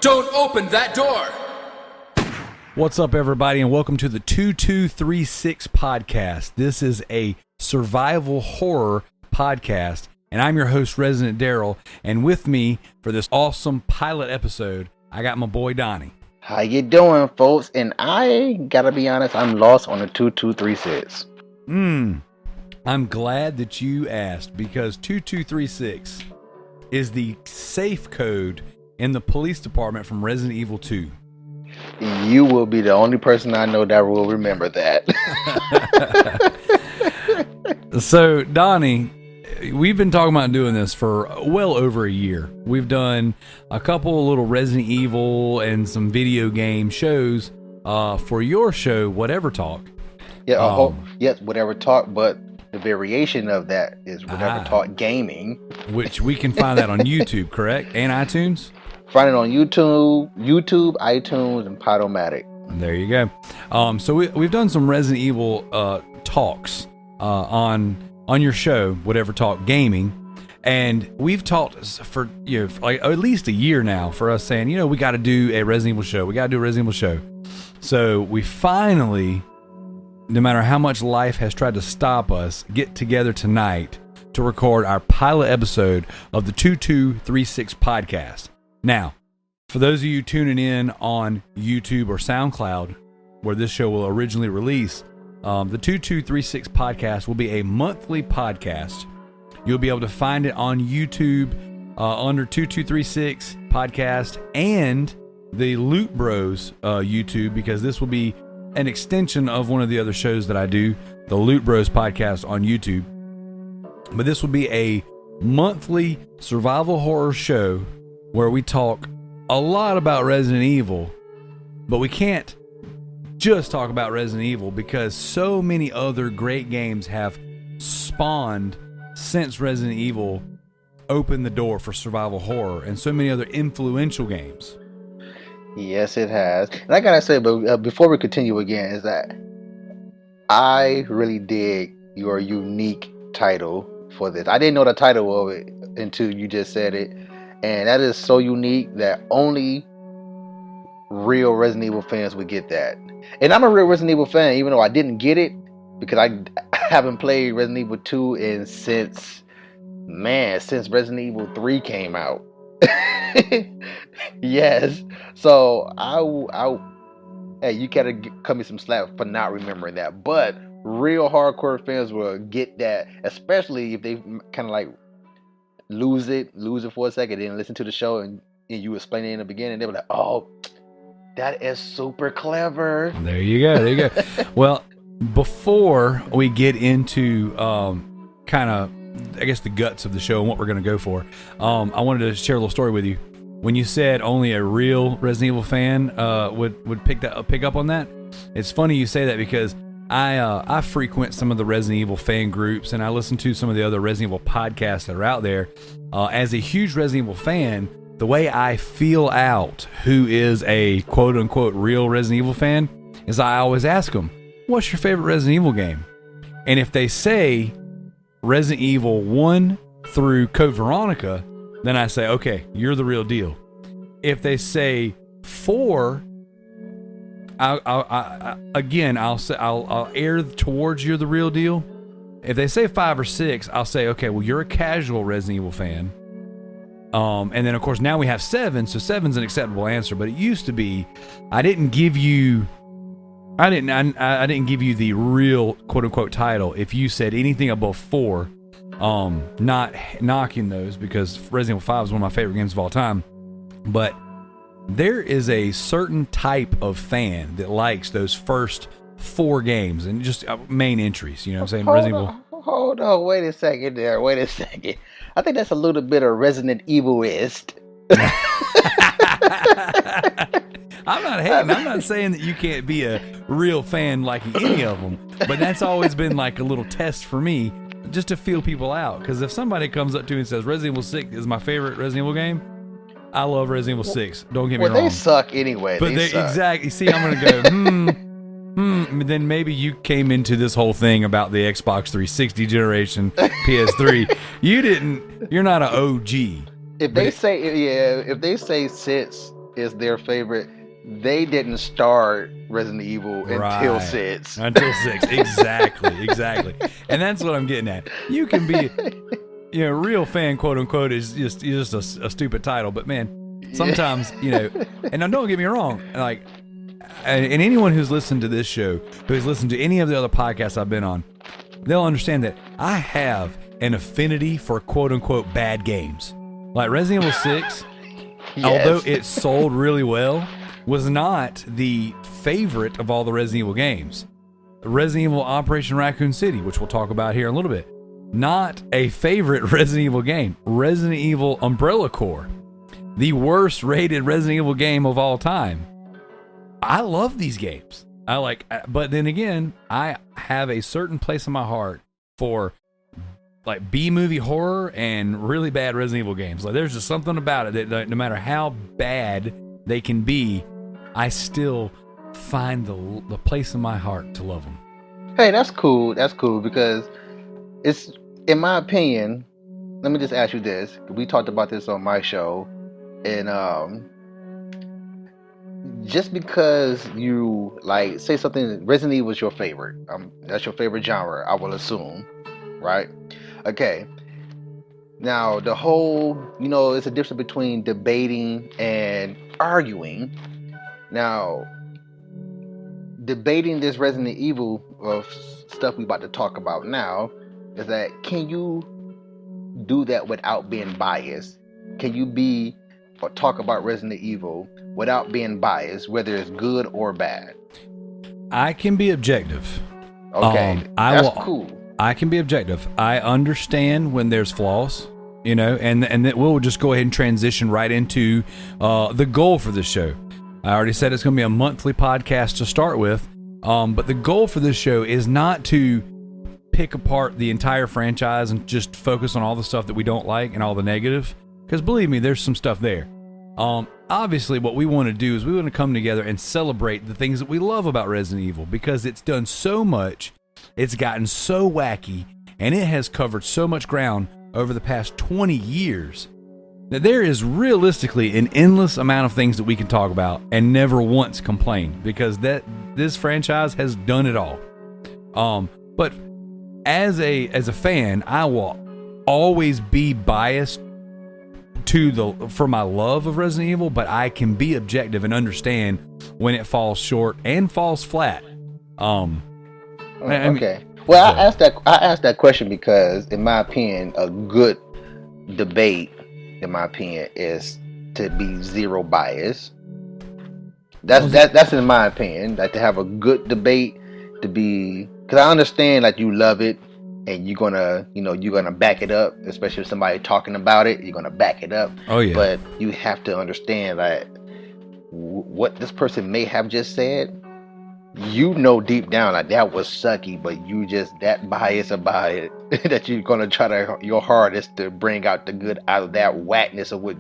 Don't open that door! What's up, everybody, and welcome to the 2236 podcast. This is a survival horror podcast, and I'm your host, Residentdarrell, and with me for this awesome pilot episode, I got my boy, Donny. How you doing, folks? And I gotta be honest, I'm lost on the 2236. I'm glad that you asked, because 2236 is the safe code in the police department from Resident Evil 2. You will be the only person I know that will remember that. So, Donny, we've been talking about doing this for well over a year. We've done a couple of little Resident Evil and some video game shows for your show, Whatever Talk. Yeah, yes, Whatever Talk, but the variation of that is Whatever Talk Gaming. Which we can find that on YouTube, correct? And iTunes? Find it on YouTube, iTunes, and Podomatic. There you go. So we've done some Resident Evil talks on your show, Whatever Talk Gaming, and we've talked for like at least a year now for us saying, we got to do a Resident Evil show. We got to do a Resident Evil show. So we finally, no matter how much life has tried to stop us, get together tonight to record our pilot episode of the 2236 podcast. Now, for those of you tuning in on YouTube or SoundCloud, where this show will originally release, the 2236 podcast will be a monthly podcast. You'll be able to find it on YouTube under 2236 podcast and the Loot Bros YouTube, because this will be an extension of one of the other shows that I do, the Loot Bros podcast on YouTube. But this will be a monthly survival horror show where we talk a lot about Resident Evil, but we can't just talk about Resident Evil because so many other great games have spawned since Resident Evil opened the door for survival horror, and so many other influential games. Yes, it has. And I gotta say, but before we continue again, is that I really dig your unique title for this. I didn't know the title of it until you just said it. And that is so unique that only real Resident Evil fans would get that. And I'm a real Resident Evil fan, even though I didn't get it, because I haven't played Resident Evil 2 since Resident Evil 3 came out. Yes. So hey, you gotta cut me some slack for not remembering that. But real hardcore fans will get that, especially if they kind of like lose it for a second, then listen to the show and you explain it in the beginning. They were like, "Oh, that is super clever." There you go. Well, before we get into kind of, I guess, the guts of the show and what we're going to go for, I wanted to share a little story with you. When you said only a real Resident Evil fan would pick up on that, it's funny you say that because I frequent some of the Resident Evil fan groups, and I listen to some of the other Resident Evil podcasts that are out there. As a huge Resident Evil fan, the way I feel out who is a quote-unquote real Resident Evil fan is I always ask them, what's your favorite Resident Evil game? And if they say Resident Evil 1 through Code Veronica, then I say, okay, you're the real deal. If they say 4... I'll err towards you're the real deal. If they say 5 or 6, I'll say, okay, well, you're a casual Resident Evil fan. And then of course now we have 7, so 7's an acceptable answer. But it used to be, I didn't give you the real quote unquote title if you said anything above 4. Not knocking those, because Resident Evil 5 is one of my favorite games of all time, but there is a certain type of fan that likes those first 4 games and just main entries. You know what I'm saying? Hold on, wait a second there. Wait a second. I think that's a little bit of Resident Evilist. I'm not hating. I'm not saying that you can't be a real fan liking any of them, but that's always been like a little test for me, just to feel people out. Because if somebody comes up to me and says Resident Evil 6 is my favorite Resident Evil game, I love Resident Evil 6. Don't get me wrong. They suck anyway. But they suck. Exactly. See, I'm going to go, Then maybe you came into this whole thing about the Xbox 360 generation, PS3. You're not an OG. If they say 6 is their favorite. They didn't start Resident Evil until 6. Until 6, exactly. And that's what I'm getting at. You can be, real fan, quote unquote, is just a stupid title. But man, sometimes, and now don't get me wrong, like, and anyone who's listened to this show, who's listened to any of the other podcasts I've been on, they'll understand that I have an affinity for quote unquote bad games. Like Resident Evil 6, although it sold really well, was not the favorite of all the Resident Evil games. Resident Evil Operation Raccoon City, which we'll talk about here in a little bit, not a favorite Resident Evil game. Resident Evil Umbrella Corps, the worst rated Resident Evil game of all time. I love these games. But then again, I have a certain place in my heart for like B-movie horror and really bad Resident Evil games. Like there's just something about it that no matter how bad they can be, I still find the place in my heart to love them. Hey, that's cool. That's cool because it's, in my opinion, let me just ask you this. We talked about this on my show, and just because you like say something, Resident Evil is your favorite. That's your favorite genre, I will assume, right? Okay. Now the whole, it's a difference between debating and arguing. Now, debating this Resident Evil of stuff we about to talk about now is that, can you do that without being biased? Can you be or talk about Resident Evil without being biased, whether it's good or bad? I can be objective. Okay, that's cool. I can be objective. I understand when there's flaws, and that we'll just go ahead and transition right into the goal for this show. I already said it's going to be a monthly podcast to start with, but the goal for this show is not to pick apart the entire franchise and just focus on all the stuff that we don't like and all the negative, because believe me, there's some stuff there. Obviously, what we want to do is we want to come together and celebrate the things that we love about Resident Evil, because it's done so much, it's gotten so wacky, and it has covered so much ground over the past 20 years. Now, there is realistically an endless amount of things that we can talk about and never once complain, because this franchise has done it all. But as a fan, I will always be biased for my love of Resident Evil, but I can be objective and understand when it falls short and falls flat. Okay. Well, I asked that question because, in my opinion, a good debate, in my opinion, is to be zero bias. That's in my opinion, like to have a good debate, to be, because I understand like you love it and you're gonna back it up, especially if somebody talking about it, you're gonna back it up. Oh yeah. But you have to understand that what this person may have just said, deep down like that was sucky, but you just that biased about it that you're gonna try your hardest to bring out the good out of that whackness of what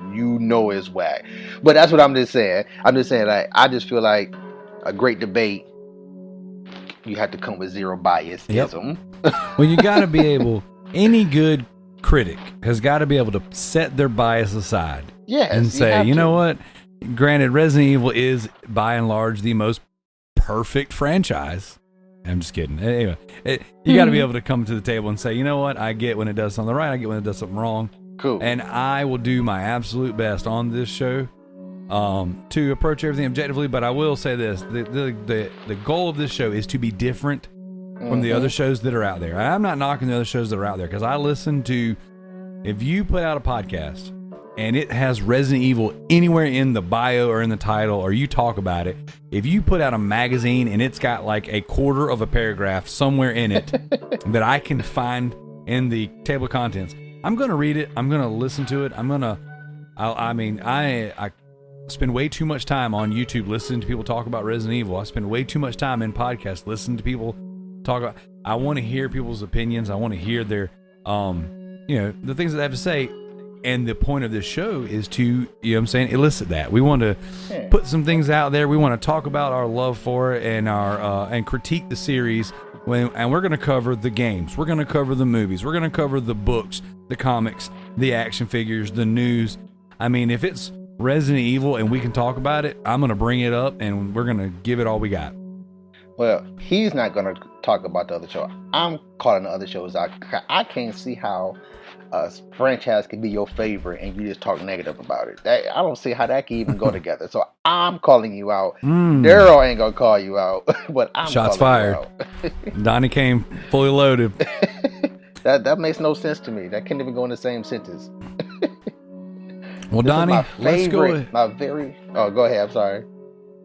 is whack. But that's what I'm just saying. Like, I just feel like a great debate, you have to come with zero biasism. Yep. Well, you got to be able. Any good critic has got to be able to set their bias aside. Yes, and say, you know what? Granted, Resident Evil is by and large the most perfect franchise. I'm just kidding. Anyway, you got to be able to come to the table and say, you know what? I get when it does something right. I get when it does something wrong. Cool. And I will do my absolute best on this show to approach everything objectively. But I will say this: the goal of this show is to be different from the other shows that are out there. I'm not knocking the other shows that are out there, because I listen to. If you put out a podcast and it has Resident Evil anywhere in the bio or in the title, or you talk about it, if you put out a magazine and it's got like a quarter of a paragraph somewhere in it that I can find in the table of contents, I'm going to read it. I'm going to listen to it. I spend way too much time on YouTube listening to people talk about Resident Evil. I spend way too much time in podcasts listening to people talk about. I want to hear people's opinions. I want to hear their, the things that they have to say. And the point of this show is to, elicit that. We want to put some things out there. We want to talk about our love for it and and critique the series. And we're going to cover the games. We're going to cover the movies. We're going to cover the books, the comics, the action figures, the news. I mean, if it's Resident Evil and we can talk about it, I'm going to bring it up and we're going to give it all we got. Well, he's not going to talk about the other show. I'm calling the other shows out. I can't see how a franchise can be your favorite and you just talk negative about it. I don't see how that can even go together. So I'm calling you out. Darrell ain't going to call you out, but I'm Shots calling fired. you out. Donnie came fully loaded. That makes no sense to me. That can't even go in the same sentence. Well, Donnie, let's go ahead. Go ahead. I'm sorry.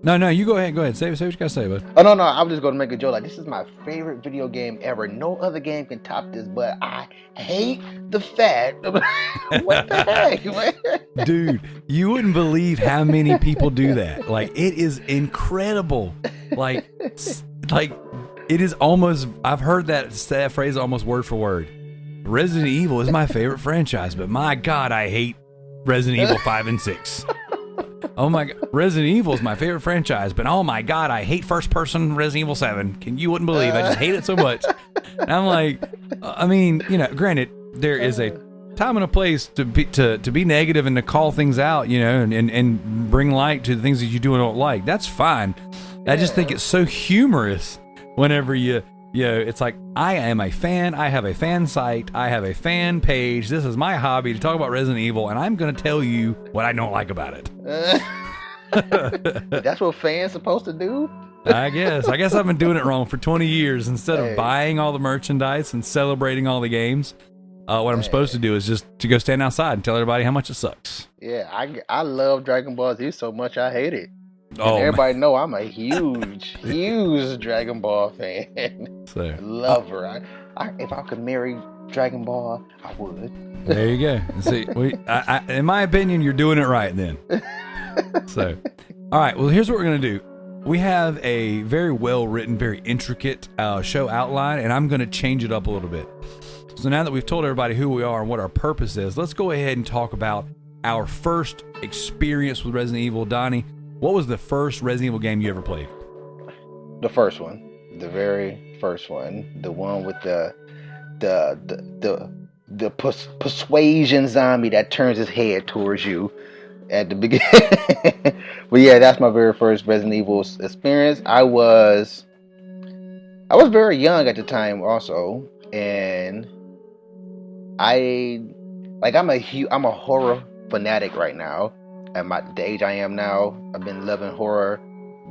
No, you go ahead. Go ahead. Say what you got to say, bud. Oh, no. I'm just going to make a joke. Like, this is my favorite video game ever. No other game can top this, but I hate the fact. What the heck, man? Dude, you wouldn't believe how many people do that. Like, it is incredible. Like it is almost, I've heard that phrase almost word for word. Resident Evil is my favorite franchise, but my God, I hate Resident Evil 5 and 6. Oh my God, Resident Evil is my favorite franchise, but oh my God, I hate first person Resident Evil 7. You wouldn't believe, I just hate it so much. And I'm like, I mean, you know, granted, there is a time and a place to be negative and to call things out, you know, and bring light to the things that you do and don't like. That's fine. I just think it's so humorous whenever you know, it's like, I am a fan. I have a fan site. I have a fan page. This is my hobby to talk about Resident Evil, and I'm going to tell you what I don't like about it. That's what fans supposed to do? I guess I've been doing it wrong for 20 years. Instead of buying all the merchandise and celebrating all the games, what I'm supposed to do is just to go stand outside and tell everybody how much it sucks. Yeah, I love Dragon Ball Z so much I hate it. Oh, everybody know I'm a huge Dragon Ball fan. So, Lover. If I could marry Dragon Ball, I would. There you go. See, in my opinion, you're doing it right then. So, all right. Well, here's what we're gonna do. We have a very well written, very intricate show outline, and I'm gonna change it up a little bit. So now that we've told everybody who we are and what our purpose is, let's go ahead and talk about our first experience with Resident Evil. Donnie, what was the first Resident Evil game you ever played? The first one. The very first one. The one with the persuasion zombie that turns his head towards you at the beginning. But yeah, that's my very first Resident Evil experience. I was very young at the time also, and I'm a horror fanatic right now. At the age I am now, I've been loving horror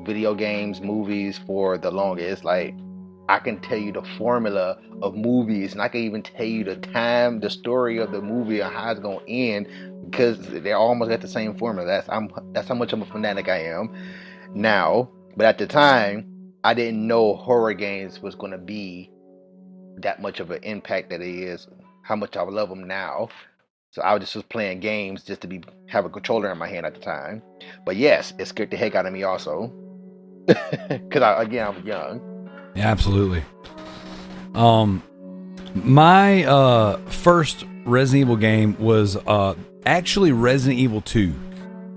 video games, movies for the longest. Like, I can tell you the formula of movies, and I can even tell you the time, the story of the movie, and how it's gonna end, because they almost got the same formula. That's how much of a fanatic I am now. But at the time, I didn't know horror games was gonna be that much of an impact that it is. How much I love them now. So I was just playing games just to have a controller in my hand at the time. But yes, it scared the heck out of me also. Because I was young. Yeah, absolutely. My first Resident Evil game was actually Resident Evil 2.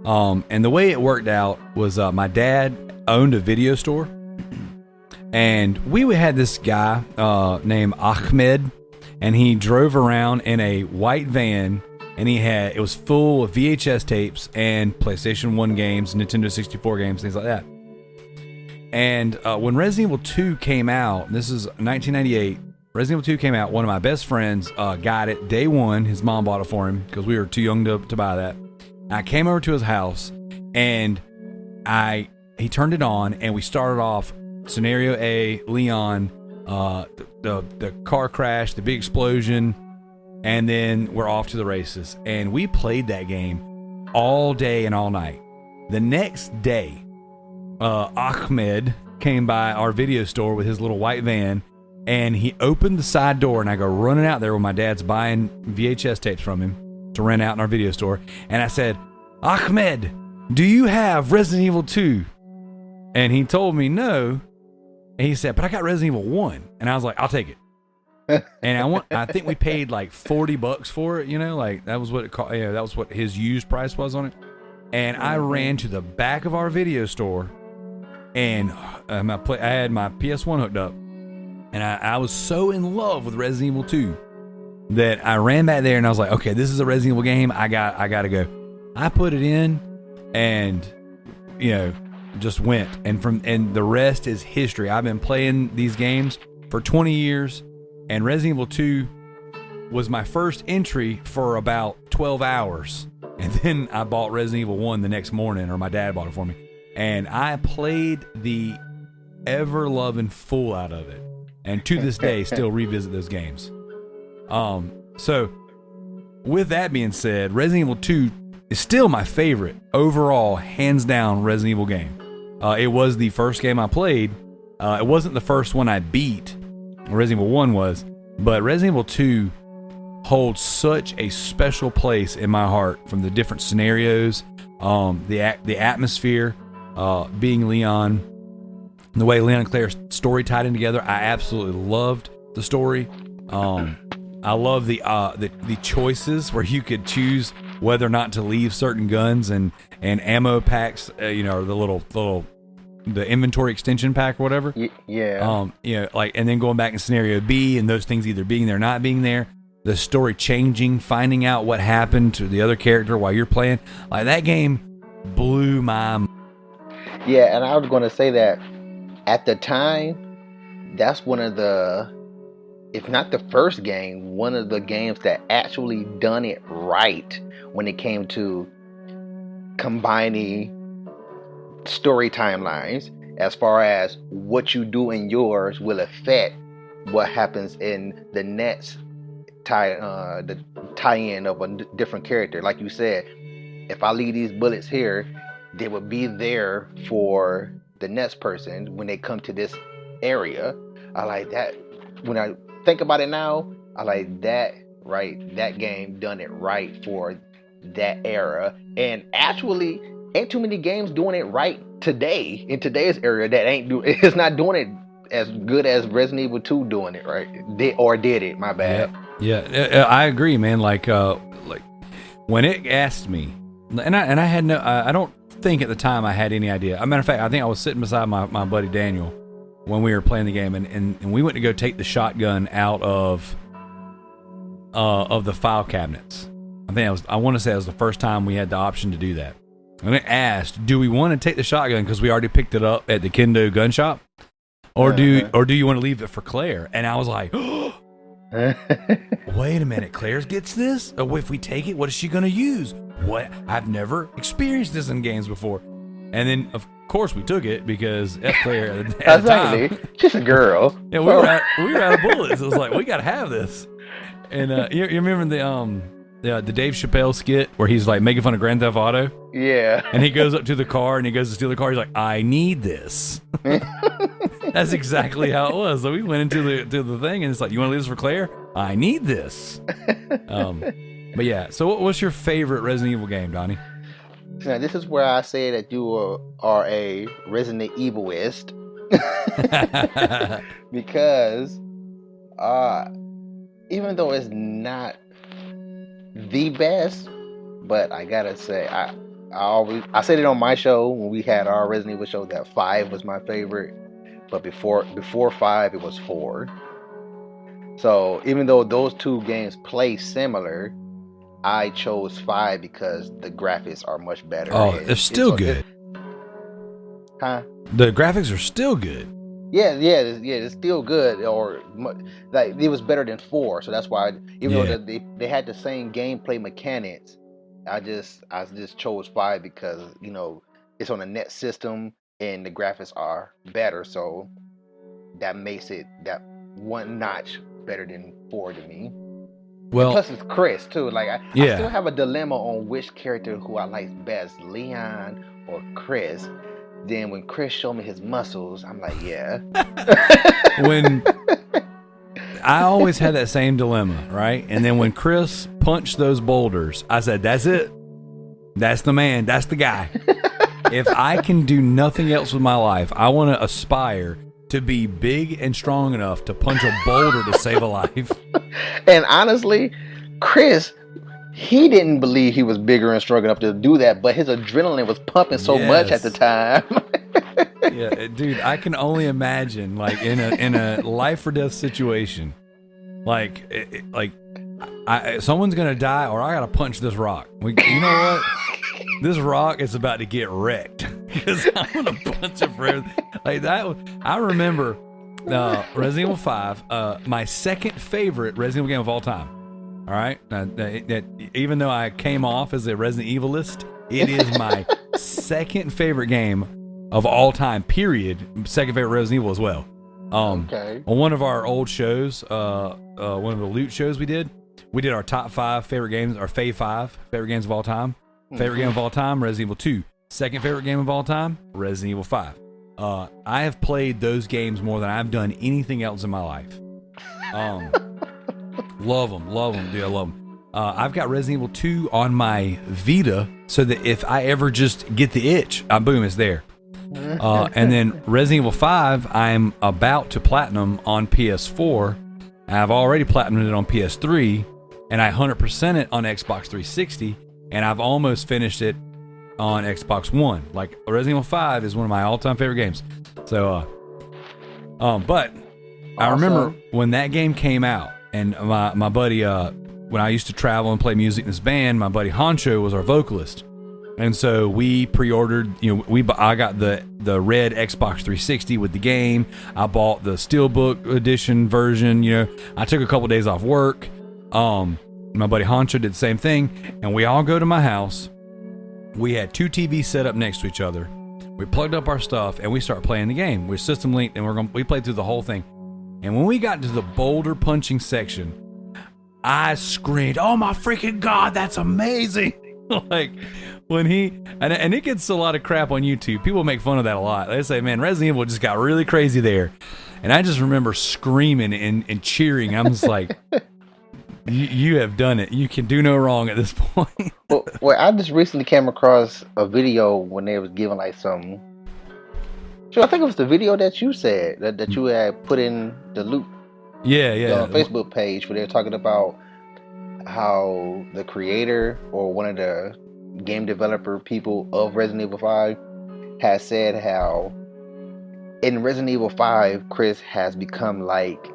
And the way it worked out was my dad owned a video store. And we had this guy named Ahmed. And he drove around in a white van, and it was full of VHS tapes and PlayStation 1 games, Nintendo 64 games, things like that. And when Resident Evil 2 came out, this is 1998, Resident Evil 2 came out, one of my best friends got it day one. His mom bought it for him because we were too young to buy that. I came over to his house, and he turned it on, and we started off Scenario A, Leon, the car crash, the big explosion, and then we're off to the races. And we played that game all day and all night. The next day, Ahmed came by our video store with his little white van, and he opened the side door, and I go running out there when my dad's buying VHS tapes from him to rent out in our video store. And I said, Ahmed, do you have Resident Evil 2? And he told me no. And he said, but I got Resident Evil 1. And I was like, I'll take it. And I think we paid like $40 for it, you know, like that was what it cost, that was what his used price was on it. And I ran to the back of our video store, and I had my PS1 hooked up, and I was so in love with Resident Evil 2 that I ran back there, and I was like, okay, this is a Resident Evil game. I got to go. I put it in, and just went. And the rest is history. I've been playing these games for 20 years, and Resident Evil 2 was my first entry for about 12 hours. And then I bought Resident Evil 1 the next morning, or my dad bought it for me. And I played the ever-loving fool out of it. And to this day, still revisit those games. So, with that being said, Resident Evil 2 is still my favorite overall, hands down, Resident Evil game. It was the first game I played. It wasn't the first one I beat. Resident Evil 1 was. But Resident Evil 2 holds such a special place in my heart, from the different scenarios, the atmosphere, being Leon, the way Leon and Claire's story tied in together. I absolutely loved the story. I love the choices where you could choose whether or not to leave certain guns and ammo packs, or the inventory extension pack or whatever. Yeah. And then going back in scenario B, and those things either being there or not being there. The story changing, finding out what happened to the other character while you're playing. Like, that game blew my mind. Yeah, and I was going to say that at the time, that's one of the, if not the first game, one of the games that actually done it right when it came to combining story timelines, as far as what you do in yours will affect what happens in the next the tie-in of a different character. Like you said, if I leave these bullets here, they will be there for the next person when they come to this area. I like that. When I think about it now, I like that. Right, that game done it right for that era, and actually ain't too many games doing it right today in today's era that it's not doing it as good as Resident Evil 2 doing it right. Did it? My bad. Yeah, I agree, man. Like when it asked me, and I had I don't think at the time I had any idea. As a matter of fact, I think I was sitting beside my buddy Daniel when we were playing the game, and we went to go take the shotgun out of the file cabinets. I want to say it was the first time we had the option to do that. And it asked, do we want to take the shotgun because we already picked it up at the Kendo gun shop, or do you want to leave it for Claire? And I was like, wait a minute, Claire gets this? Oh, if we take it, what is she going to use? What? I've never experienced this in games before. And then, of course, we took it because F. Claire at the time, she's a girl. Yeah, we were out of bullets. It was like, we got to have this. And you remember the Dave Chappelle skit where he's like making fun of Grand Theft Auto? Yeah. And he goes up to the car and he goes to steal the car. He's like, I need this. That's exactly how it was. So we went into the thing and it's like, you want to leave this for Claire? I need this. But yeah, so what's your favorite Resident Evil game, Donnie? Now, this is where I say that you are a Resident Evilist. Because even though it's not the best, but I gotta say, I said it on my show when we had our Resident Evil show that 5 was my favorite, but before 5 it was 4. So even though those two games play similar, I chose 5 because the graphics are much better. Oh, they're still good. Huh? The graphics are still good. Yeah, it's still good, or like it was better than 4, so that's why even though they had the same gameplay mechanics, I just chose 5 because it's on a net system and the graphics are better, so that makes it that one notch better than 4 to me. Well, and plus it's Chris too. Like I still have a dilemma on which character who I like best, Leon or Chris. Then when Chris showed me his muscles, I'm like, yeah. When I always had that same dilemma, right? And then when Chris punched those boulders, I said, that's it. That's the man. That's the guy. If I can do nothing else with my life, I want to aspire to be big and strong enough to punch a boulder to save a life. And honestly, Chris, he didn't believe he was bigger and strong enough to do that, but his adrenaline was pumping so much at the time. Yeah, dude, I can only imagine, like in a life or death situation, like someone's gonna die, or I gotta punch this rock. You know what? this rock is about to get wrecked because I'm gonna punch it for everything. Like that. I remember Resident Evil 5, my second favorite Resident Evil game of all time. All right, that even though I came off as a Resident Evilist, it is my second favorite game of all time. Period. Second favorite Resident Evil as well. Okay. On one of our old shows, one of the loot shows we did our top 5 favorite games, our Fave 5 favorite games of all time. Favorite game of all time, Resident Evil 2. Second favorite game of all time, Resident Evil 5. I have played those games more than I've done anything else in my life. Love them, dude. I love them. I've got Resident Evil 2 on my Vita, so that if I ever just get the itch, boom, it's there. And then Resident Evil 5, I'm about to platinum on PS4. I've already platinumed it on PS3, and I 100% it on Xbox 360, and I've almost finished it on Xbox One. Like, Resident Evil 5 is one of my all-time favorite games. So, but I remember when that game came out, and my buddy, when I used to travel and play music in this band, my buddy Honcho was our vocalist. And so we pre-ordered, I got the red Xbox 360 with the game. I bought the Steelbook edition version. I took a couple days off work. My buddy Honcho did the same thing, and we all go to my house. We had 2 TVs set up next to each other. We plugged up our stuff, and we start playing the game. We're system linked, and we played through the whole thing. And when we got to the boulder punching section, I screamed, "Oh my freaking God, that's amazing!" Like, when and it gets a lot of crap on YouTube. People make fun of that a lot. They say, "Man, Resident Evil just got really crazy there." And I just remember screaming and cheering. I'm just like, you have done it. You can do no wrong at this point. well, I just recently came across a video when they was giving like some. Sure, I think it was the video that you said that you had put in the loop. Yeah. On the Facebook page where they're talking about how the creator or one of the game developer people of Resident Evil 5 has said how in Resident Evil 5, Chris has become like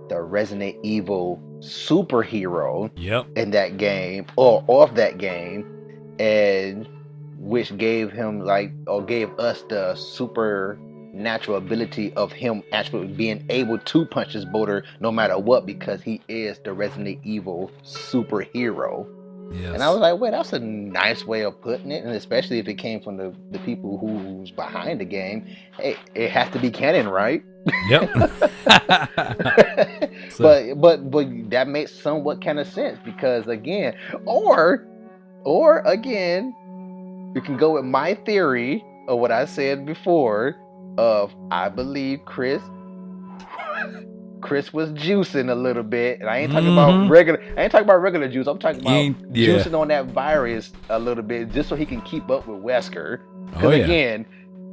the Resident Evil superhero in that game or of that game, and which gave him gave us the supernatural ability of him actually being able to punch his boulder no matter what, because he is the Resident Evil superhero. Yes. And I was like, well, that's a nice way of putting it, and especially if it came from the people who's behind the game. Hey, it has to be canon, right? Yep. But that makes somewhat kind of sense, because again, or again, you can go with my theory of what I said before of I believe Chris was juicing a little bit, and I ain't talking about regular juice. I'm talking about juicing on that virus a little bit, just so he can keep up with Wesker. Because again,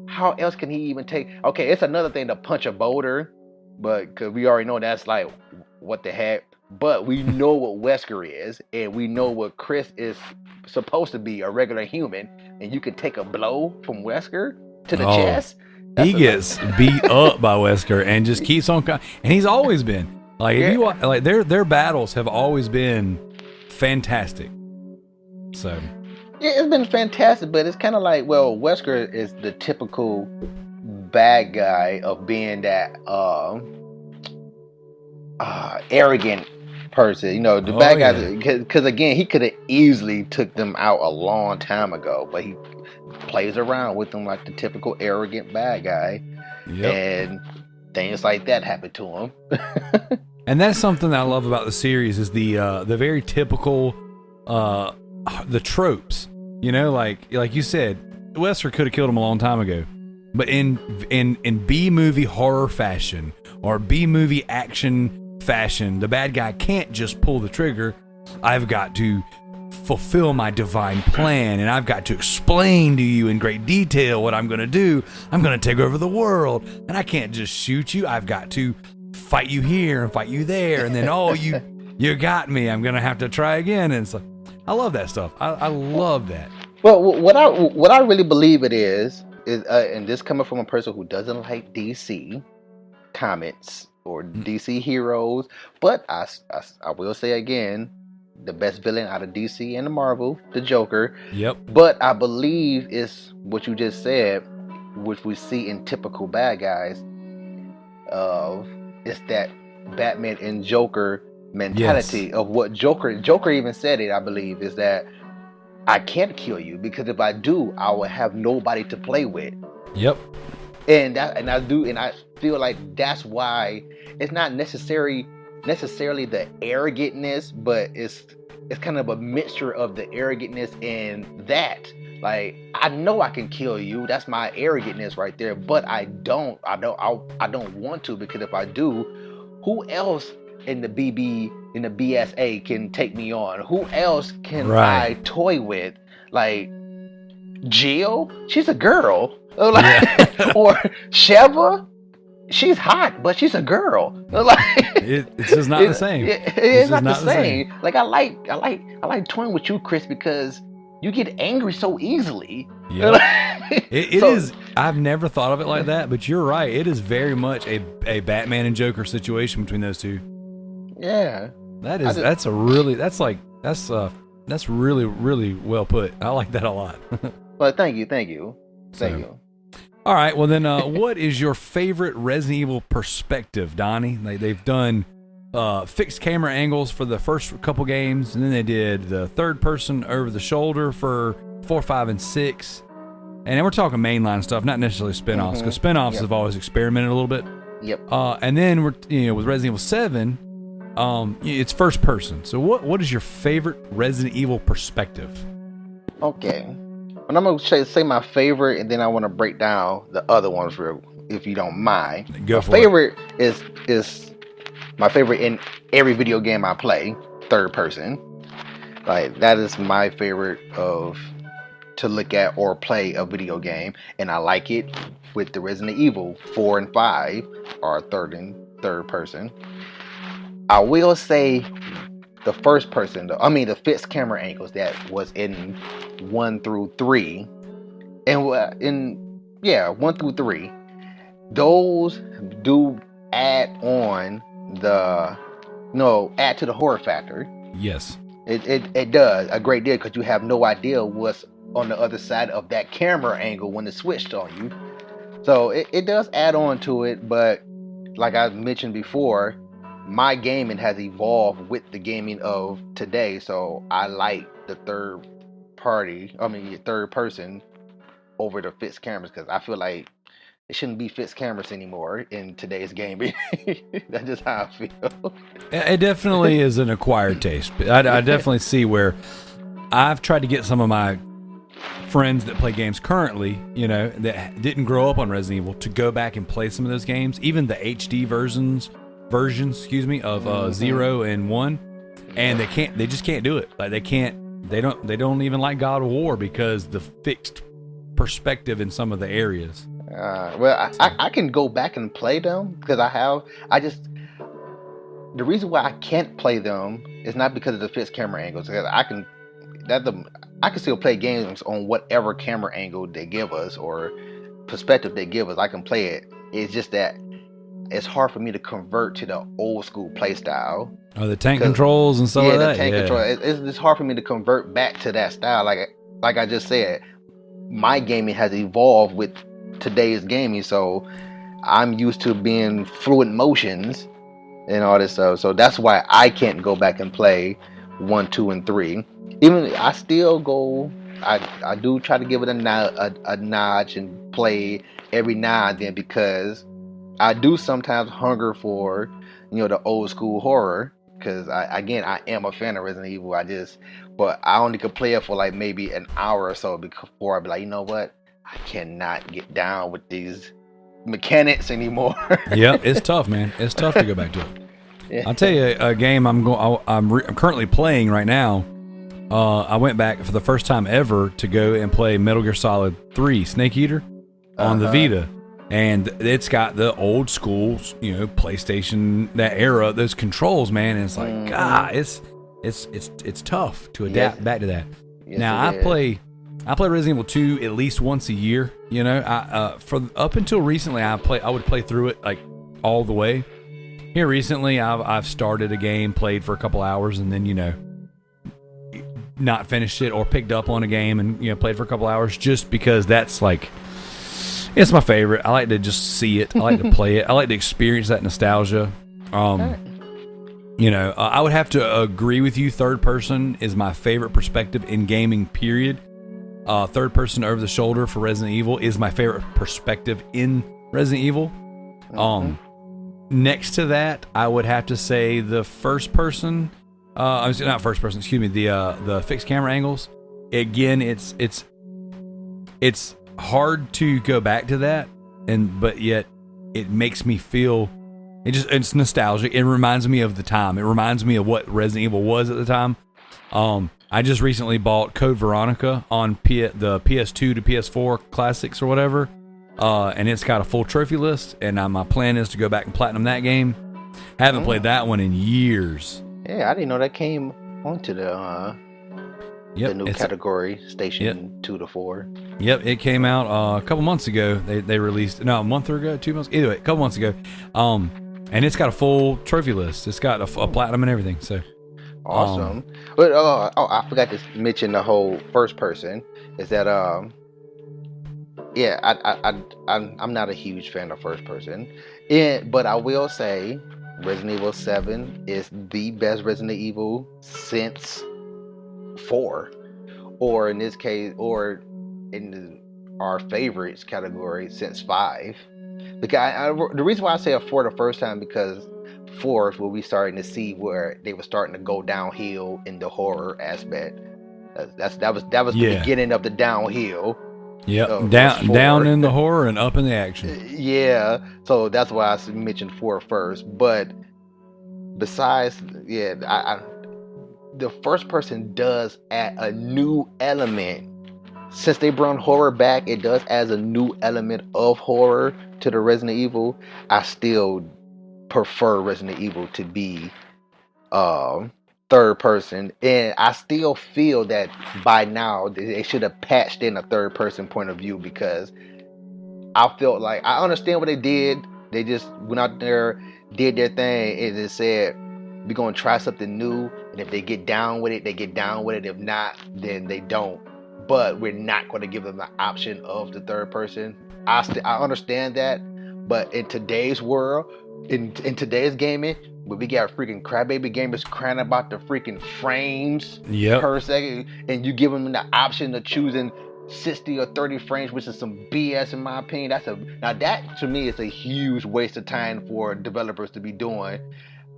how else can he even take? Okay, it's another thing to punch a boulder, but because we already know that's like what the heck. But we know what Wesker is, and we know what Chris is supposed to be, a regular human, and you can take a blow from Wesker to the chest. He gets beat up by Wesker and just keeps on, and he's always been like, if you like, their battles have always been fantastic. So yeah, it's been fantastic, but it's kind of like, well, Wesker is the typical bad guy of being that arrogant person, the bad guy, because again, he could have easily took them out a long time ago, but he plays around with them like the typical arrogant bad guy. And things like that happen to him. And that's something that I love about the series is the very typical the tropes, like you said, Wesker could have killed him a long time ago, but in B-movie horror fashion or B-movie action fashion, the bad guy can't just pull the trigger. I've got to fulfill my divine plan, and I've got to explain to you in great detail what I'm going to do. I'm going to take over the world, and I can't just shoot you. I've got to fight you here and fight you there, and then you got me. I'm going to have to try again. And so I love that stuff. I love that. Well, what I really believe it is and this coming from a person who doesn't like DC comics or DC heroes, but I will say again, the best villain out of DC and the Marvel, the Joker. Yep. But I believe it's what you just said, which we see in typical bad guys. It's that Batman and Joker mentality of what Joker even said it, I believe, is that I can't kill you because if I do, I will have nobody to play with. Yep. And I feel like that's why it's not necessarily the arrogantness, but it's kind of a mixture of the arrogantness and that. Like, I know I can kill you. That's my arrogantness right there. But I don't want to, because if I do, who else in the BSA can take me on? Who else can I toy with? Like Jill, she's a girl. Or Sheva, she's hot, but she's a girl. Like, it's just not the same. It's not the same. Like I like toying with you, Chris, because you get angry so easily. Yeah. It is. I've never thought of it like that, but you're right. It is very much a Batman and Joker situation between those two. Yeah. That's really, really well put. I like that a lot. Well, thank you. All right. Well, then, what is your favorite Resident Evil perspective, Donnie? They've done fixed camera angles for the first couple games, and then they did the third person over the shoulder for 4, 5, and 6. And then we're talking mainline stuff, not necessarily spinoffs, because spinoffs have always experimented a little bit. Yep. And then we're with Resident Evil 7, it's first person. So what is your favorite Resident Evil perspective? Okay. And I'm gonna say my favorite, and then I want to break down the other ones if you don't mind. Go for it. is my favorite in every video game I play, third person. Like, that is my favorite to look at or play a video game, and I like it with the Resident Evil 4 and 5 are third person. I will say the first person, the fixed camera angles that was in 1 through 3, and 1 through 3, those do add to the horror factor. Yes, it does a great deal, because you have no idea what's on the other side of that camera angle when it's switched on you. So it does add on to it, but like I mentioned before, my gaming has evolved with the gaming of today, so I like the third person over the fixed cameras, because I feel like it shouldn't be fixed cameras anymore in today's gaming. That's just how I feel. It definitely is an acquired taste. I definitely see where I've tried to get some of my friends that play games currently, that didn't grow up on Resident Evil, to go back and play some of those games, even the HD versions, of 0 and 1, and they just can't do it. Like, they don't even like God of War because the fixed perspective in some of the areas. I can go back and play them, because the reason why I can't play them is not because of the fixed camera angles, because I can still play games on whatever camera angle they give us or perspective they give us. I can play it. It's just that it's hard for me to convert to the old school play style. Oh, the tank controls and stuff like that? Yeah, the tank control. It's hard for me to convert back to that style. Like I just said, my gaming has evolved with today's gaming, so I'm used to being fluid motions and all this stuff. So that's why I can't go back and play 1, 2, and 3. Even I still go. I do try to give it a notch and play every now and then, because I do sometimes hunger for, the old school horror, because I am a fan of Resident Evil. But I only could play it for like maybe an hour or so before I'd be like, you know what? I cannot get down with these mechanics anymore. Yeah, it's tough, man. It's tough to go back to it. Yeah. I'll tell you a game I'm currently playing right now. I went back for the first time ever to go and play Metal Gear Solid 3 Snake Eater on the Vita. And it's got the old school, PlayStation, that era, those controls, man. And it's like, God, it's tough to adapt back to that. Yes, now I play Resident Evil 2 at least once a year. For up until recently, I would play through it like all the way. Here recently, I've started a game, played for a couple hours, and then not finished it or picked up on a game and played for a couple hours, just because that's like, it's my favorite. I like to just see it. I like to play it. I like to experience that nostalgia. I would have to agree with you. Third person is my favorite perspective in gaming, period. Third person over the shoulder for Resident Evil is my favorite perspective in Resident Evil. Next to that, I would have to say the first person. Not first person. Excuse me. The fixed camera angles. Again, it's hard to go back to that, but yet it makes me feel. It's nostalgic. It reminds me of the time. It reminds me of what Resident Evil was at the time. I just recently bought Code Veronica on the PS2 to PS4 classics or whatever, and it's got a full trophy list. And my plan is to go back and platinum that game. Haven't played that one in years. Yeah, I didn't know that came onto the new category, Station 2 to 4. Yep, it came out a couple months ago. They released a month ago, 2 months. Either way, a couple months ago. And it's got a full trophy list. It's got a platinum and everything. So awesome. But I forgot to mention the whole first person. Is that I'm not a huge fan of first person, but I will say Resident Evil 7 is the best Resident Evil since 4, or in this case, or in our favorites category since 5. The reason why I say a 4 the first time, because 4 is where we starting to see where they were starting to go downhill in the horror aspect. That was the beginning of the downhill. Yep, down in the horror and up in the action. Yeah, so that's why I mentioned 4 first. But besides, the first person does add a new element. Since they brought horror back, it does add a new element of horror to the Resident Evil. I still prefer Resident Evil to be third person, and I still feel that by now they should have patched in a third person point of view, because I felt like I understand what they did. They just went out there, did their thing, and just said, we're gonna try something new, and if they get down with it, they get down with it. If not, then they don't. But we're not going to give them the option of the third person. I understand that, but in today's world, in today's gaming, when we got freaking crybaby gamers crying about the freaking frames per second, and you give them the option of choosing 60 or 30 frames, which is some BS in my opinion. Now that to me is a huge waste of time for developers to be doing.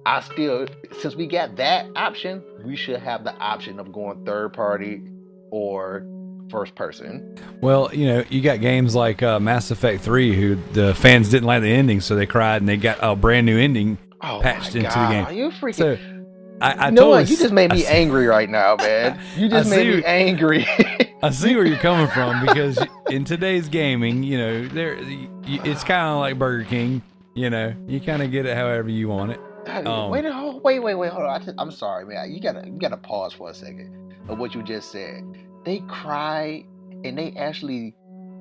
Since we got that option, we should have the option of going third party or first person. Well, you got games like Mass Effect 3, who the fans didn't like the ending, so they cried, and they got a brand new ending patched into the game. Are you freaking? So, I you know what? You just made me angry right now, man. You just made me angry. I see where you're coming from, because in today's gaming, it's kind of like Burger King. You kind of get it however you want it. Wait, hold on. I'm sorry, man. You gotta pause for a second of what you just said. They cried, and they actually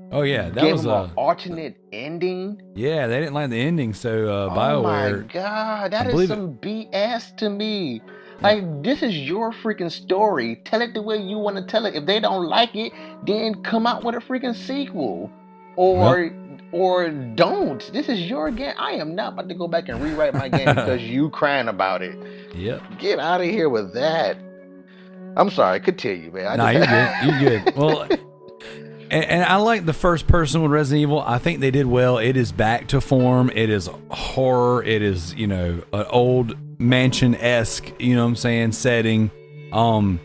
that gave was them an alternate ending. Yeah, they didn't like the ending, so BioWare. Oh my god, that is some BS to me. Like, this is your freaking story. Tell it the way you want to tell it. If they don't like it, then come out with a freaking sequel, or don't. This is your game. I am not about to go back and rewrite my game because you crying about it. Yep. Get out of here with that. I'm sorry. Continue, man. You're good. You're good. Well, and I like the first person with Resident Evil. I think they did well. It is back to form. It is horror. It is, an old mansion-esque, setting. One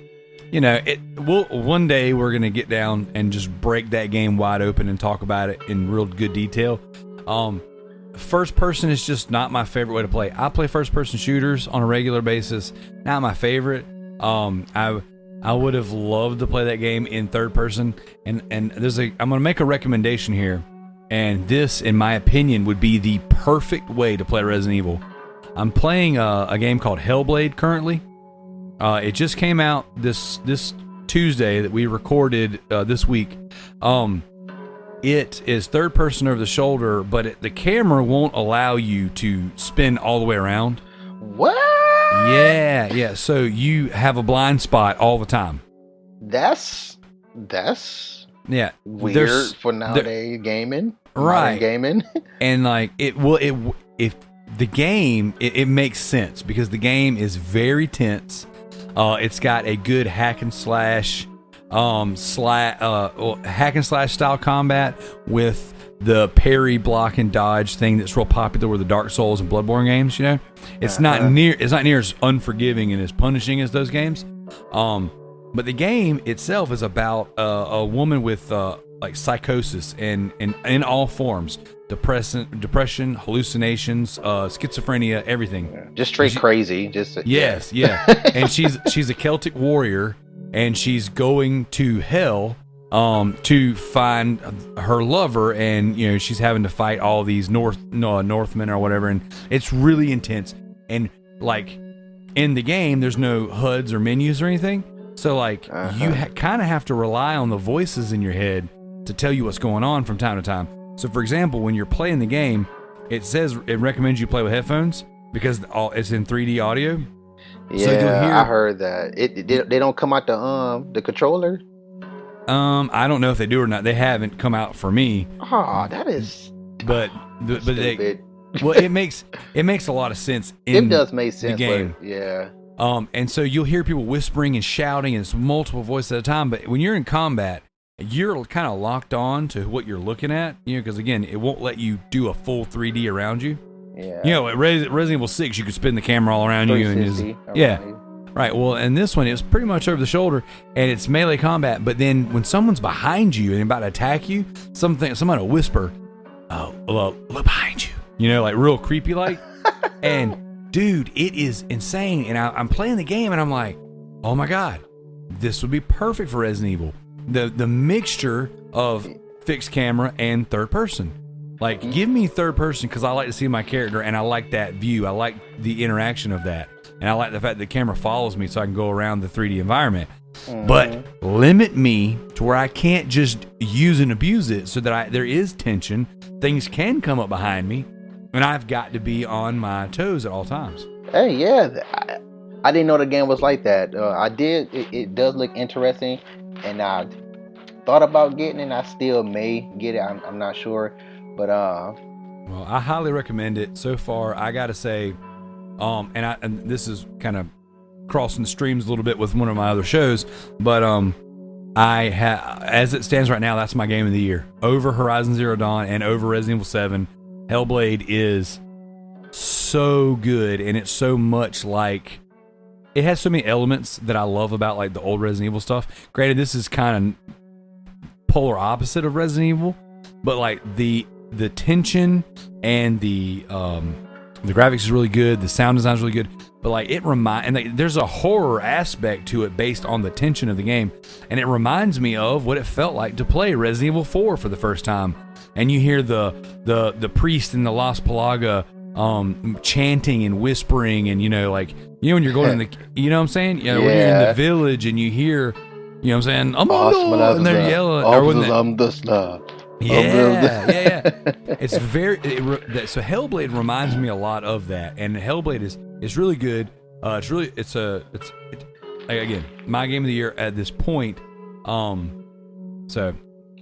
day we're going to get down and just break that game wide open and talk about it in real good detail. First person is just not my favorite way to play. I play first person shooters on a regular basis. Not my favorite. I would have loved to play that game in third person, and I'm going to make a recommendation here, and this, in my opinion, would be the perfect way to play Resident Evil. I'm playing a game called Hellblade currently. It just came out this Tuesday that we recorded this week. It is third person over the shoulder, but the camera won't allow you to spin all the way around. What? Yeah. So you have a blind spot all the time. That's Yeah, weird for nowadays gaming, modern right? gaming. And like if the game, it makes sense because the game is very tense. It's got a good hack and slash style combat with the parry, block, and dodge thing that's real popular with the Dark Souls and Bloodborne games. You know, it's not near as unforgiving and as punishing as those games. But the game itself is about a woman with like psychosis and in all forms, depression, hallucinations, schizophrenia, everything. Just straight crazy. Yes, yeah. And she's a Celtic warrior, and she's going to hell to find her lover, and you know she's having to fight all these Northmen or whatever, and it's really intense. And like in the game, there's no HUDs or menus or anything, so like you kind of have to rely on the voices in your head to tell you what's going on from time to time. So for example, when you're playing the game, it recommends you play with headphones because it's in 3D audio. Yeah, so I heard that. They don't come out the controller. I don't know if they do or not. They haven't come out for me. Oh, that is. But it makes a lot of sense. It does make sense. The game. Yeah. And so you'll hear people whispering and shouting, and it's multiple voices at a time. But when you're in combat, you're kind of locked on to what you're looking at, you know, because again, it won't let you do a full 3D around you. Yeah. You know, at Resident Evil 6, you could spin the camera all around you, and right. Well, and this one, it was pretty much over the shoulder, and it's melee combat. But then when someone's behind you and about to attack you, somebody will whisper, "Oh, well, look behind you," you know, like real creepy, like. And dude, it is insane. And I'm playing the game, and I'm like, oh my god, this would be perfect for Resident Evil. The mixture of fixed camera and third person. Like, give me third person because I like to see my character and I like that view. I like the interaction of that. And I like the fact that the camera follows me so I can go around the 3D environment. But limit me to where I can't just use and abuse it so that there is tension. Things can come up behind me and I've got to be on my toes at all times. Hey, yeah. I didn't know the game was like that. I did. It does look interesting. And I thought about getting it. I still may get it. I'm not sure. But well, I highly recommend it. So far, I gotta say, and this is kind of crossing the streams a little bit with one of my other shows, but as it stands right now, that's my game of the year. Over Horizon Zero Dawn and over Resident Evil 7, Hellblade is so good, and it's so much like it has so many elements that I love about like the old Resident Evil stuff. Granted, this is kind of polar opposite of Resident Evil, but like the tension and the graphics is really good, the sound design is really good, but like there's a horror aspect to it based on the tension of the game, and it reminds me of what it felt like to play Resident Evil 4 for the first time. And you hear the priest in the Las Palaga chanting and whispering, and you know when you're going in the, you know what I'm saying, when you're in the village and you hear, you know what I'm saying, and they're yelling, yeah. It's very so Hellblade reminds me a lot of that, and Hellblade is really good. It's again my game of the year at this point. So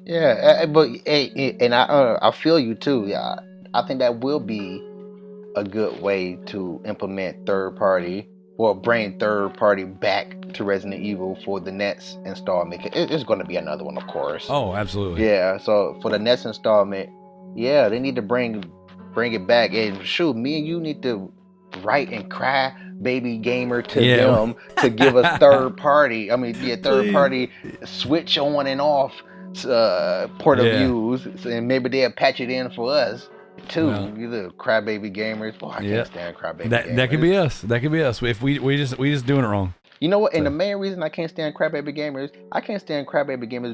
yeah, but and I feel you too. Yeah, I think that will be a good way to implement third party or bring third party back to Resident Evil for the next installment. It's going to be another one, of course. Oh, absolutely. Yeah, so for the next installment, yeah, they need to bring it back. And shoot, me and you need to write and cry baby gamer to them to give us third party switch on and off point of views, and maybe they'll patch it in for us too. You little crybaby gamers. Boy, I can't stand crybaby gamers. That could be us. That could be us. If we just doing it wrong. You know what? And the main reason I can't stand crybaby gamers,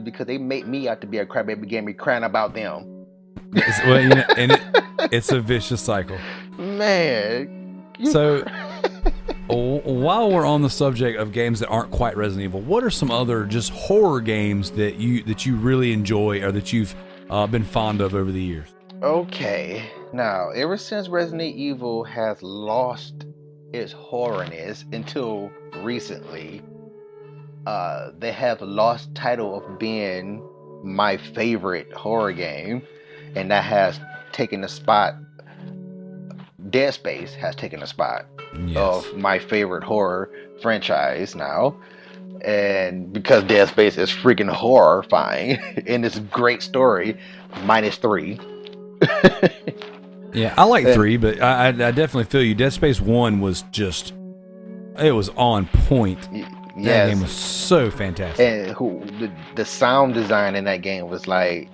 because they make me out to be a crybaby gamer crying about them. It's a vicious cycle. Man. So while we're on the subject of games that aren't quite Resident Evil, what are some other just horror games that you really enjoy or that you've been fond of over the years? Okay, now ever since Resident Evil has lost its horrorness until recently, they have lost title of being my favorite horror game, and that has taken the spot. Dead Space has taken the spot of my favorite horror franchise now. And because Dead Space is freaking horrifying in this great story, -3. Yeah, I like 3, but I definitely feel you. Dead Space 1 was just, it was on point. That game was so fantastic. And the sound design in that game was like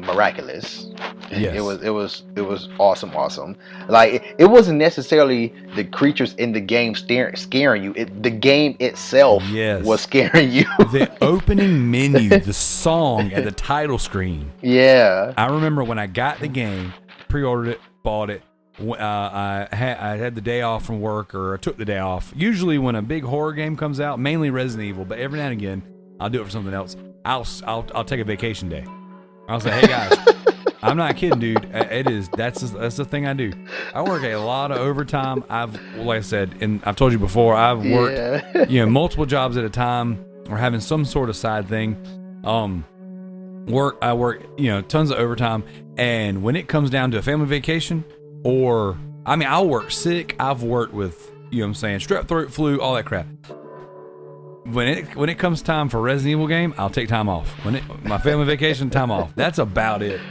miraculous. Yes. It was awesome. Like it wasn't necessarily the creatures in the game scaring you. The game itself was scaring you. The opening menu, the song at the title screen. Yeah. I remember when I got the game, pre-ordered it, bought it. I had the day off from work, or I took the day off. Usually when a big horror game comes out, mainly Resident Evil, but every now and again I'll do it for something else. I'll take a vacation day. I'll say, hey guys, I'm not kidding, dude. That's the thing I do. I work a lot of overtime. Like I said, and I've told you before, I've worked, multiple jobs at a time, or having some sort of side thing. I work, tons of overtime. And when it comes down to a family vacation, I'll work sick. I've worked with, strep throat, flu, all that crap. When it comes time for Resident Evil game, I'll take time off. My family vacation, time off. That's about it,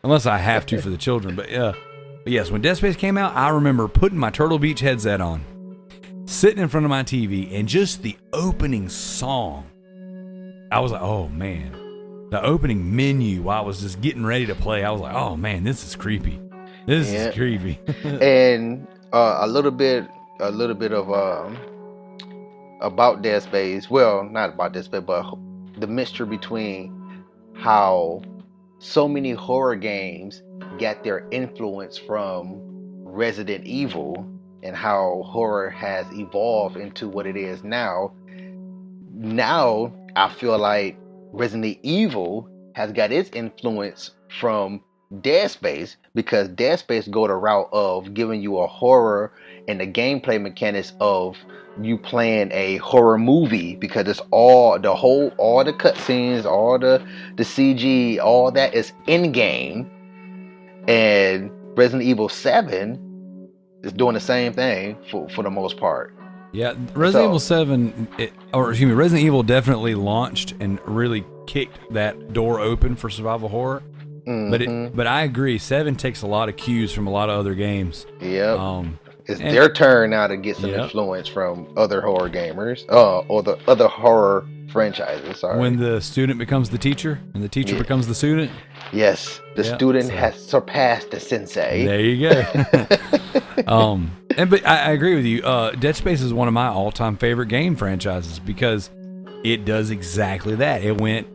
unless I have to for the children. But yes, when Dead Space came out, I remember putting my Turtle Beach headset on, sitting in front of my TV, and just the opening song. I was like, oh man, the opening menu. While I was just getting ready to play, I was like, oh man, this is creepy. This is creepy. And a little bit of about Dead Space. Well, not about Dead Space, but the mixture between how so many horror games get their influence from Resident Evil, and how horror has evolved into what it is now. Now I feel like Resident Evil has got its influence from Dead Space, because Dead Space go the route of giving you a horror and the gameplay mechanics of you playing a horror movie, because it's all the cutscenes, all the CG, all that is in game. And Resident Evil 7 is doing the same thing for the most part. Yeah, Resident Evil definitely launched and really kicked that door open for survival horror. Mm-hmm. But I agree, 7 takes a lot of cues from a lot of other games. Yep. It's their turn now to get some influence from other horror gamers, or the other horror franchises. Sorry. When the student becomes the teacher and the teacher becomes the student. Yes, the student has surpassed the sensei. There you go. But I agree with you. Dead Space is one of my all-time favorite game franchises, because it does exactly that. It went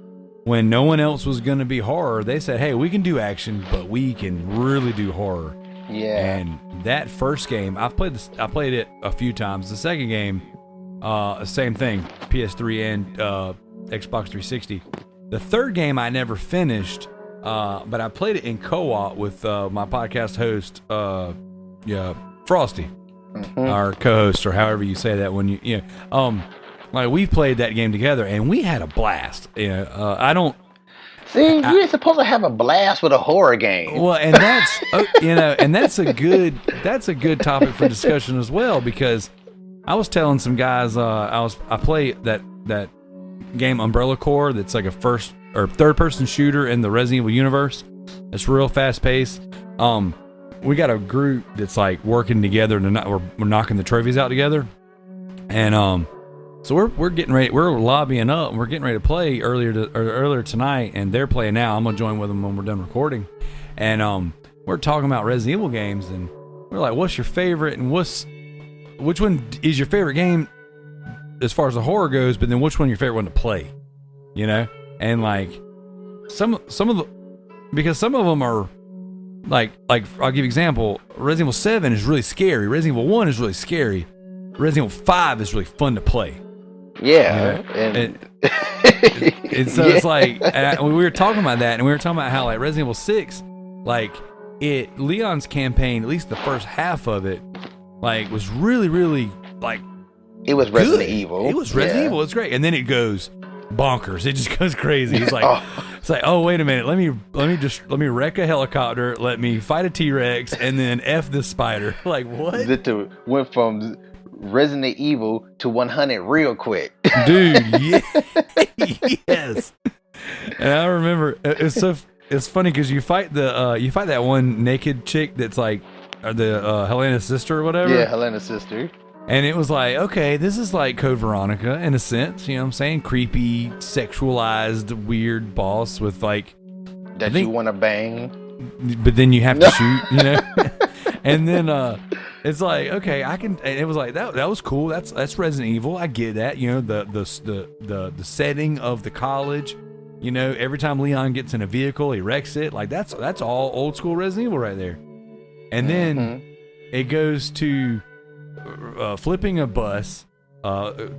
when no one else was going to be horror. They said, "Hey, we can do action, but we can really do horror." Yeah. And that first game, I played it a few times. The second game, same thing, PS3 and Xbox 360. The third game I never finished, but I played it in co-op with my podcast host, Frosty, our co-host, or however you say that when like we played that game together and we had a blast. I don't. See, you ain't supposed to have a blast with a horror game. Well, and that's and that's a good topic for discussion as well, because I was telling some guys I play that game Umbrella Corps, that's like a first or third person shooter in the Resident Evil universe. It's real fast paced. We got a group that's like working together, and we're knocking the trophies out together, and so we're getting ready. We're lobbying up, and we're getting ready to play earlier tonight, and they're playing now. I'm gonna join with them when we're done recording, and we're talking about Resident Evil games, and we're like, "What's your favorite? And which one is your favorite game as far as the horror goes? But then which one your favorite one to play? And like some of them are like I'll give you an example. Resident Evil 7 is really scary. Resident Evil 1 is really scary. Resident Evil 5 is really fun to play." Yeah, and so it's like, we were talking about that, and we were talking about how like Resident Evil 6, like Leon's campaign, at least the first half of it, like was really, really like It was Resident Evil. It was Resident Evil. It's great. And then it goes bonkers. It just goes crazy. It's like, it's like, oh, wait a minute. Let me wreck a helicopter. Let me fight a T-Rex and then F this spider. Like, what? It went from Resident Evil to 100 real quick. Dude, yeah. Yes. And I remember it's funny because you fight that one naked chick that's like the Helena's sister or whatever. Yeah, Helena's sister. And it was like, okay, this is like Code Veronica in a sense, you know what I'm saying? Creepy, sexualized, weird boss with like... you want to bang. But then you have to shoot, you know? And then it's like, okay, I can... And it was like, that was cool. That's Resident Evil. I get that, you know, the setting of the college. You know, every time Leon gets in a vehicle, he wrecks it. Like, that's all old school Resident Evil right there. And then it goes to... flipping a bus,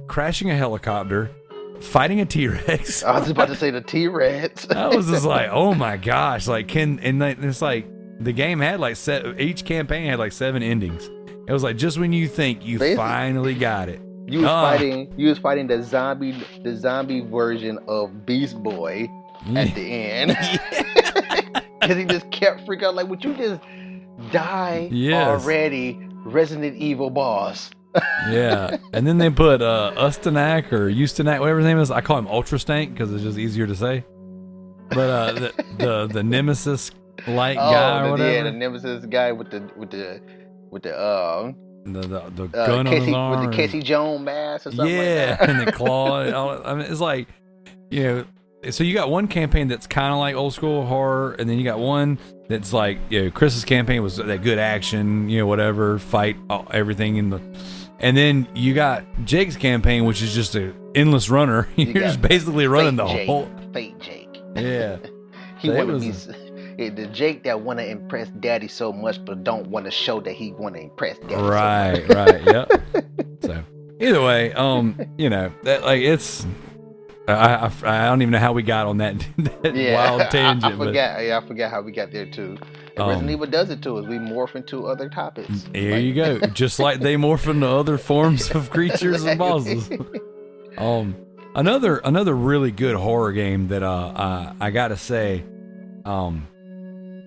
crashing a helicopter, fighting a T-Rex. I was about to say the T-Rex. I was just like, oh my gosh! Like, it's like the game had like each campaign had like 7 endings. It was like just when you think you finally got it, you was fighting the zombie version of Beast Boy at the end, because he just kept freaking out. Like, would you just die already? Resident Evil boss. Yeah. And then they put Ustanak or Ustanak, whatever his name is. I call him Ultra Stank because it's just easier to say. But the Nemesis guy or whatever. Yeah, the Nemesis guy with the gun on his arm. With the Casey Jones mask or something like that. Yeah, and the claw. I mean, it's like, you know, so you got one campaign that's kind of like old school horror, and then you got one that's like, you know, Chris's campaign was that good action, you know, whatever, fight everything and then you got Jake's campaign, which is just an endless runner. You're just basically running the whole fake Jake. Yeah. He wanted to be the Jake that want to impress Daddy so much, but don't want to show that he want to impress Daddy. Right, so right, yep. So either way, you know, that like it's. I don't even know how we got on that wild tangent. I forgot how we got there too. And Resident Evil does it to us. We morph into other topics. There you go. Just like they morph into other forms of creatures and bosses. Another really good horror game that I gotta say,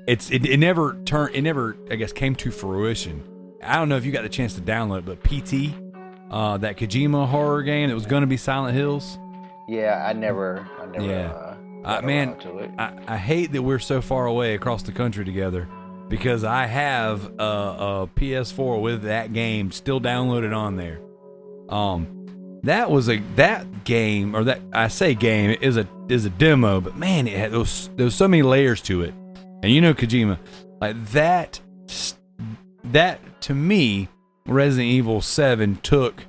it never I guess came to fruition. I don't know if you got the chance to download it, but PT, that Kojima horror game that was going to be Silent Hills. Yeah, I never. Yeah, man, I hate that we're so far away across the country together, because I have a PS4 with that game still downloaded on there. That game, or that I say game, is a demo, but man, it had there's so many layers to it, and you know Kojima, like that to me, Resident Evil 7 took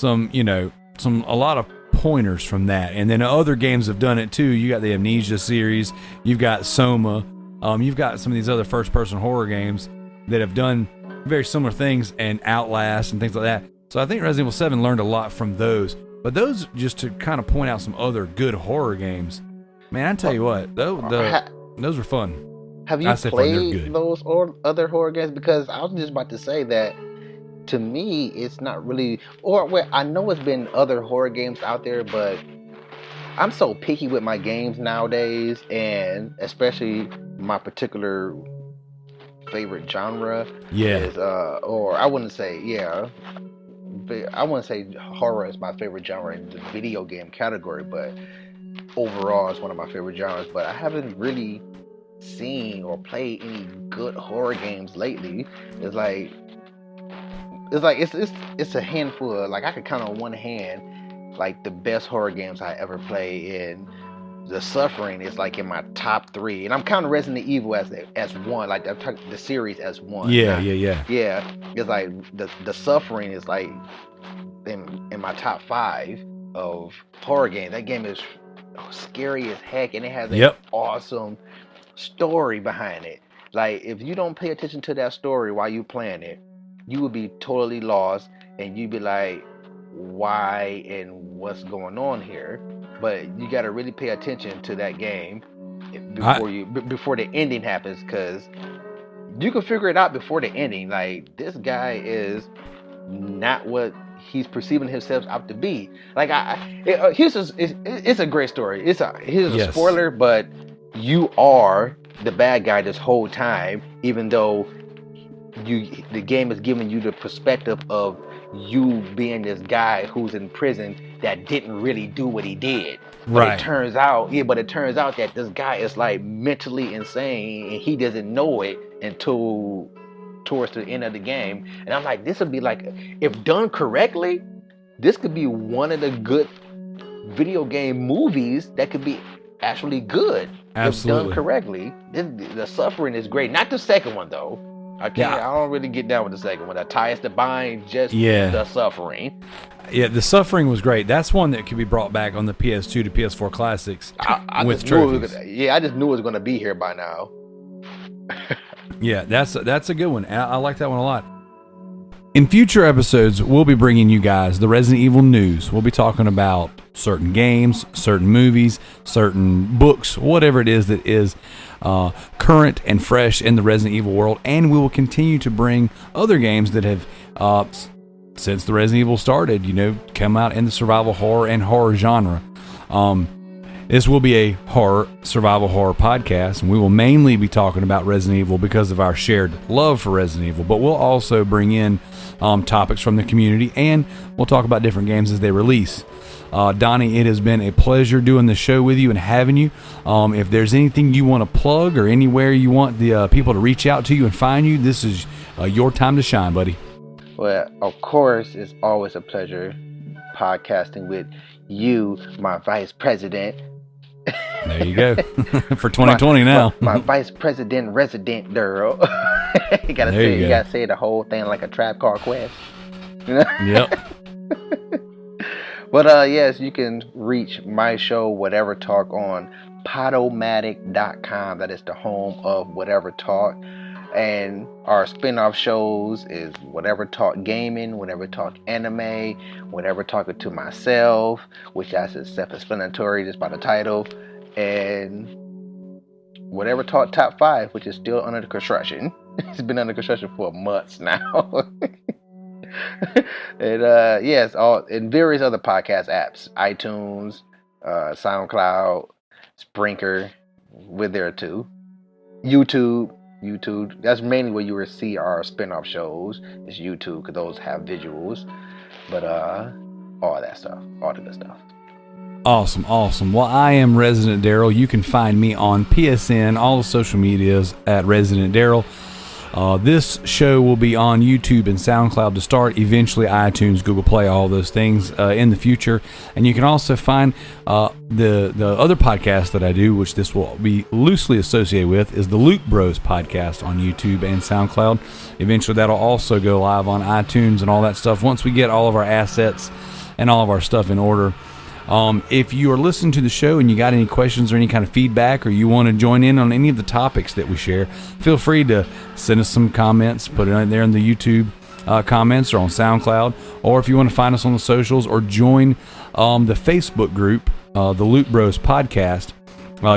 a lot of pointers from that, and then other games have done it too. You got the Amnesia series, you've got Soma, you've got some of these other first-person horror games that have done very similar things, and Outlast and things like that. So I think Resident Evil 7 learned a lot from those. But those, just to kind of point out some other good horror games, man, I tell you what, those were fun. Have you played those or other horror games? Because I was just about to say that, to me, it's not really, I know it's been other horror games out there, but I'm so picky with my games nowadays, and especially my particular favorite genre is, or I wouldn't say horror is my favorite genre in the video game category, but overall it's one of my favorite genres. But I haven't really seen or played any good horror games lately. It's a handful of, like, I could count on one hand like the best horror games I ever played, and The Suffering is like in my top 3, and I'm counting Resident Evil as one, like the series as one. Yeah. It's like the Suffering is like in my top 5 of horror games. That game is scary as heck, and it has an awesome story behind it. Like, if you don't pay attention to that story while you playing it, you would be totally lost, and you'd be like, why and what's going on here? But you got to really pay attention to that game before the ending happens, because you can figure it out before the ending. Like, this guy is not what he's perceiving himself out to be. Like it's a great story. Here's a Yes. spoiler, but you are the bad guy this whole time, even though the game is giving you the perspective of you being this guy who's in prison that didn't really do what he did. But it turns out that this guy is like mentally insane and he doesn't know it until towards the end of the game. And I'm like, this would be like, if done correctly, this could be one of the good video game movies that could be actually good. Absolutely. If done correctly. The suffering is great. Not the second one though. I don't really get down with the second one. That ties the bind, just the suffering. Yeah, the suffering was great. That's one that could be brought back on the PS2 to PS4 classics with trophies. I just knew it was going to be here by now. Yeah, that's a good one. I like that one a lot. In future episodes, we'll be bringing you guys the Resident Evil news. We'll be talking about certain games, certain movies, certain books, whatever it is that is current and fresh in the Resident Evil world. And we will continue to bring other games that have, since the Resident Evil started, come out in the survival horror and horror genre. This will be a survival horror podcast, and we will mainly be talking about Resident Evil because of our shared love for Resident Evil, but we'll also bring in topics from the community, and we'll talk about different games as they release. Donny, it has been a pleasure doing the show with you and having you. If there's anything you want to plug or anywhere you want the people to reach out to you and find you, this is your time to shine, buddy. Well, of course, it's always a pleasure podcasting with you, my vice president. There you go. For 2020 now. My vice president, Residentdarrell. You gotta say the whole thing like a Trap Card Quest. Yep. But yes, you can reach my show, Whatever Talk, on Podomatic.com. That is the home of Whatever Talk. And our spin-off shows is Whatever Talk Gaming, Whatever Talk Anime, Whatever Talking to Myself, which that's self-explanatory just by the title, and Whatever Talk Top 5, which is still under construction. It's been under construction for months now. And yes, all in various other podcast apps, iTunes, SoundCloud, Spreaker, we're there too. YouTube. That's mainly where you will see our spin-off shows. It's YouTube because those have visuals. But all that stuff, all the good stuff. Awesome. Well, I am Residentdarrell. You can find me on PSN, all the social medias at Residentdarrell. This show will be on YouTube and SoundCloud to start, eventually iTunes, Google Play, all those things in the future. And you can also find the other podcast that I do, which this will be loosely associated with, is the Luke Bros podcast on YouTube and SoundCloud. Eventually that'll also go live on iTunes and all that stuff once we get all of our assets and all of our stuff in order. If you are listening to the show and you got any questions or any kind of feedback, or you want to join in on any of the topics that we share, feel free to send us some comments, put it out there in the YouTube comments or on SoundCloud, or if you want to find us on the socials or join the Facebook group, the Luke Bros podcast,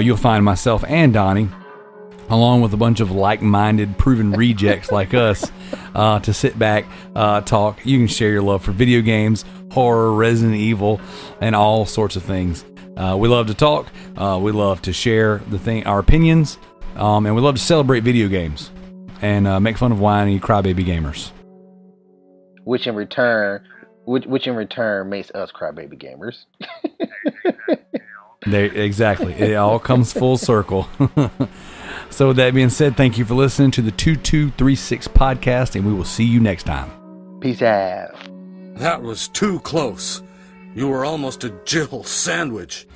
you'll find myself and Donny, along with a bunch of like-minded, proven rejects like us, to sit back, talk. You can share your love for video games, horror, Resident Evil, and all sorts of things. We love to talk. We love to share our opinions, and we love to celebrate video games and make fun of whiny crybaby gamers. Which in return makes us crybaby gamers. Exactly. It all comes full circle. So with that being said, thank you for listening to the 2236 podcast, and we will see you next time. Peace out. That was too close. You were almost a Jill sandwich.